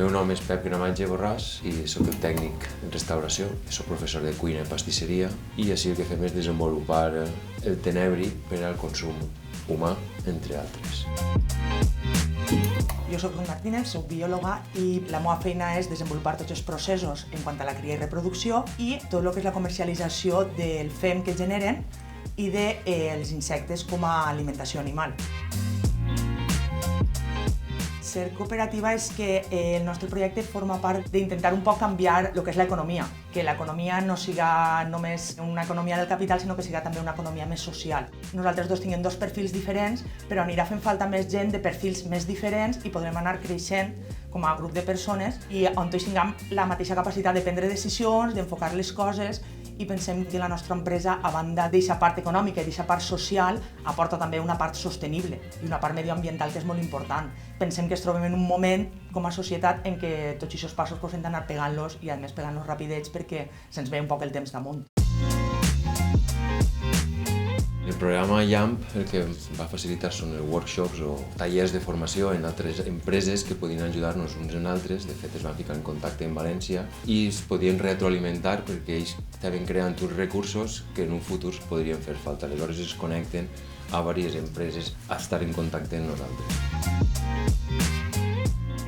meu nom és Pep Gramatge Borràs i soc el tècnic en restauració, soc professor de cuina i pastisseria i així el que fem és desenvolupar el tenebri per al consum humà, entre altres. Jo soc Ruth Martínez, soc biòloga i la meva feina és desenvolupar tots els processos en quant a la cria i reproducció i tot el que és la comercialització del fem que generen i dels insectes com a alimentació animal. Ser cooperativa és que el nostre projecte forma part d'intentar un poc canviar el que és l'economia, que l'economia no siga només una economia del capital, sinó que siga també una economia més social. Nosaltres dos tinguem dos perfils diferents, però anirà fent falta més gent de perfils més diferents i podrem anar creixent com a grup de persones i on tots tinguem la mateixa capacitat de prendre decisions, d'enfocar les coses i pensem que la nostra empresa, a banda d'aquesta part econòmica i d'aquesta part social, aporta també una part sostenible i una part medioambiental que és molt important. Pensem que ens trobem en un moment com a societat en què tots aquests passos hem d'anar pegant-los i a més pegant-los rapidets perquè se'ns ve un poc el temps damunt. El programa YAMP el que va facilitar són workshops o tallers de formació en altres empreses que podien ajudar-nos uns en altres. De fet, es van ficar en contacte en València i es podien retroalimentar perquè ells estaven creant uns recursos que en un futur podrien fer falta. Aleshores es connecten a diverses empreses a estar en contacte amb nosaltres.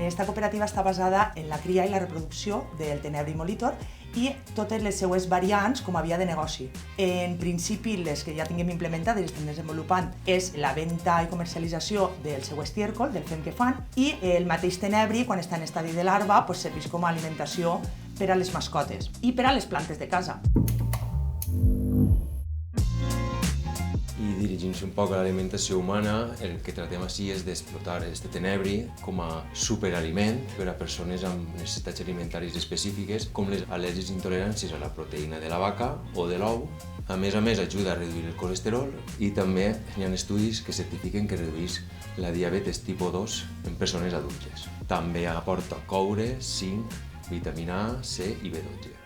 Esta cooperativa està basada en la cria i la reproducció del tenebri molitor i totes les seues variants com a via de negoci. En principi, les que ja tinguem implementades i estem desenvolupant és la venda i comercialització del seu estièrcol, del fem que fan, i el mateix tenebri, quan està en estadi de larva, serveix com a alimentació per a les mascotes i per a les plantes de casa. I dirigint-se un poc a l'alimentació humana, el que tratem així és d'explotar aquest tenebri com a superaliment per a persones amb necessitats alimentàries específiques, com les al·lèrgies i intoleràncies a la proteïna de la vaca o de l'ou. A més, ajuda a reduir el colesterol i també hi ha estudis que certifiquen que redueix la diabetes tipus 2 en persones adultes. També aporta coure, zinc, vitamina A, C i B12.